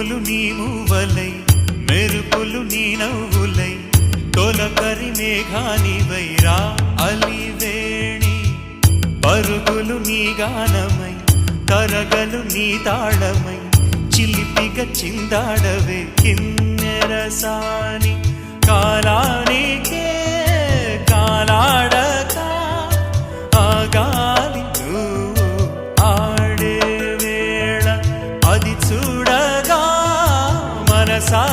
ఉరుములు నీ మూవలై మెరుపులు నీ నవ్వులై తొలకరి మేఘానివై రా అలివేణి పరుగులు నీ గానమై తరగలు నీ తాళమై చిలిపిగా చిందాడవే కిన్నెరసాని కాలానికే కాలాడక ఆగాలి నువ్వు ఆడే వేళ అది చూడగా మనసా